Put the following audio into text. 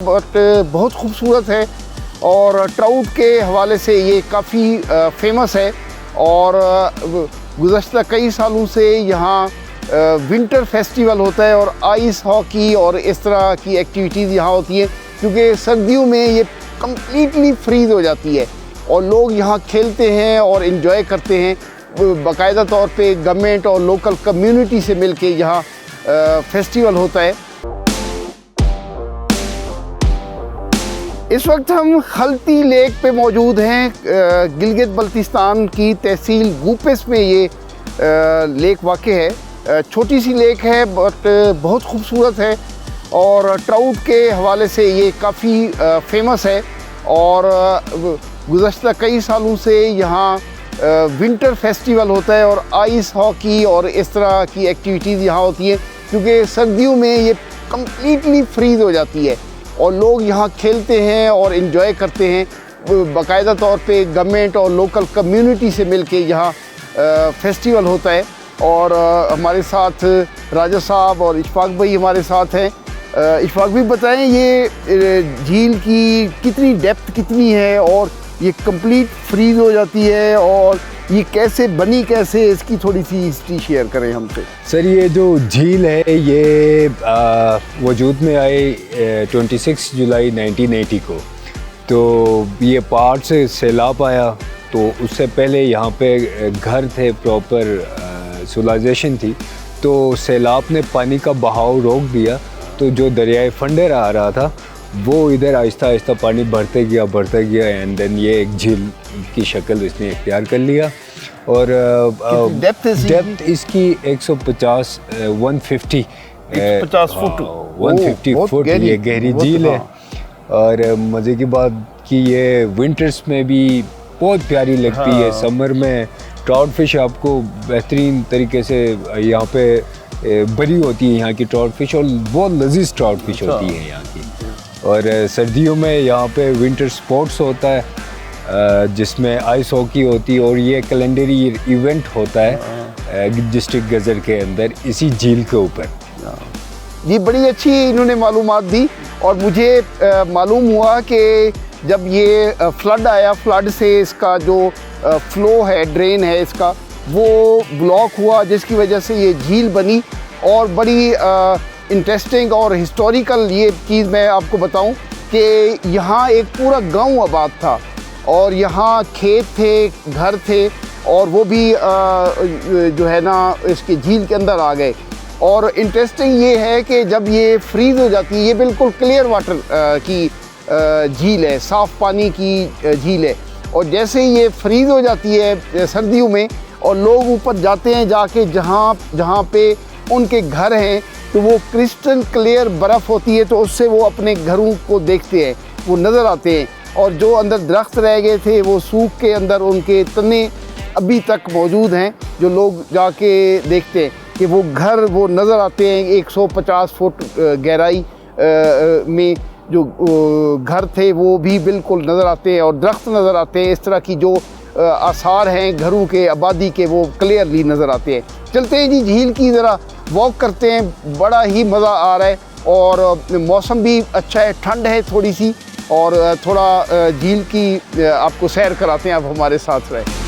But बहुत खूबसूरत है और ट्राउट के हवाले से ये काफ़ी फेमस है। और गुज़श्ता कई सालों से यहाँ विंटर फेस्टिवल होता है और आइस हॉकी और इस तरह की एक्टिविटीज़ यहाँ होती हैं, क्योंकि सर्दियों में ये कम्प्लीटली फ्रीज़ हो जाती है और लोग यहाँ खेलते हैं और इन्जॉय करते हैं। बाकायदा तौर पे गवर्नमेंट और लोकल कम्युनिटी से मिल के यहाँ फेस्टिवल होता है। इस वक्त हम खलती लेक पे मौजूद हैं। गिलगित बल्तिस्तान की तहसील गूपेस में ये लेक वाक़ है। छोटी सी लेक है बट बहुत खूबसूरत है और ट्राउट के हवाले से ये काफ़ी फेमस है। और गुज़श्ता कई सालों से यहाँ विंटर फेस्टिवल होता है और आइस हॉकी और इस तरह की एक्टिविटीज़ यहाँ होती हैं, क्योंकि सर्दियों में ये कम्प्लीटली फ्रीज़ हो जाती है और लोग यहाँ खेलते हैं और इन्जॉय करते हैं। बाकायदा तौर पे गवर्नमेंट और लोकल कम्युनिटी से मिल के यहाँ फेस्टिवल होता है। और हमारे साथ राजा साहब और इशफाक भाई हमारे साथ हैं। इशफाक भी बताएं, ये झील की कितनी डेप्थ कितनी है और ये कंप्लीट फ्रीज हो जाती है और ये कैसे बनी, कैसे, इसकी थोड़ी सी हिस्ट्री शेयर करें हमसे। सर, ये जो झील है ये वजूद में आई 26 जुलाई 1980 को। तो ये पहाड़ से सैलाब आया, तो उससे पहले यहाँ पे घर थे, प्रॉपर सिविलाइजेशन थी। तो सैलाब ने पानी का बहाव रोक दिया, तो जो दरियाए फंडेर आ रहा था वो इधर आहिस्ता आहिस्ता पानी बढ़ते गया एंड देन ये एक झील की शक्ल इसने इख्तियार कर लिया। और डेप्थ इसकी 150 फुट ये गहरी झील है। और मज़े की बात कि ये विंटर्स में भी बहुत प्यारी लगती है। समर में ट्राउट फिश आपको बेहतरीन तरीके से यहाँ पे बड़ी होती है यहाँ की ट्राउट फिश, और बहुत लजीज ट्राउट फिश होती है यहाँ की। और सर्दियों में यहाँ पे विंटर स्पोर्ट्स होता है जिसमें आइस हॉकी होती है, और ये कैलेंडरी इवेंट होता है डिस्ट्रिक्ट गजर के अंदर इसी झील के ऊपर। ये बड़ी अच्छी इन्होंने मालूमात दी और मुझे मालूम हुआ कि जब ये फ्लड आया, फ्लड से इसका जो फ्लो है, ड्रेन है इसका, वो ब्लॉक हुआ, जिसकी वजह से ये झील बनी। और बड़ी इंटरेस्टिंग और हिस्टोरिकल ये चीज़ मैं आपको बताऊं कि यहाँ एक पूरा गांव आबाद था और यहाँ खेत थे, घर थे, और वो भी जो है ना इसके झील के अंदर आ गए। और इंटरेस्टिंग ये है कि जब ये फ्रीज़ हो जाती है, ये बिल्कुल क्लियर वाटर की झील है, साफ़ पानी की झील है। और जैसे ही ये फ्रीज़ हो जाती है सर्दियों में और लोग ऊपर जाते हैं, जाके जहाँ पे उनके घर हैं, तो वो क्रिस्टल क्लियर बर्फ़ होती है, तो उससे वो अपने घरों को देखते हैं, वो नज़र आते हैं। और जो अंदर दरख्त रह गए थे वो सूख के अंदर उनके तने अभी तक मौजूद हैं, जो लोग जाके देखते हैं कि वो घर वो नज़र आते हैं। 150 फुट गहराई में जो घर थे वो भी बिल्कुल नज़र आते हैं और दरख्त नज़र आते हैं। इस तरह की जो आसार हैं घरों के, आबादी के, वो क्लियरली नज़र आते हैं। चलते हैं जी, झील की ज़रा वॉक करते हैं। बड़ा ही मज़ा आ रहा है और मौसम भी अच्छा है, ठंड है थोड़ी सी, और थोड़ा झील की आपको सैर कराते हैं। आप हमारे साथ रहे।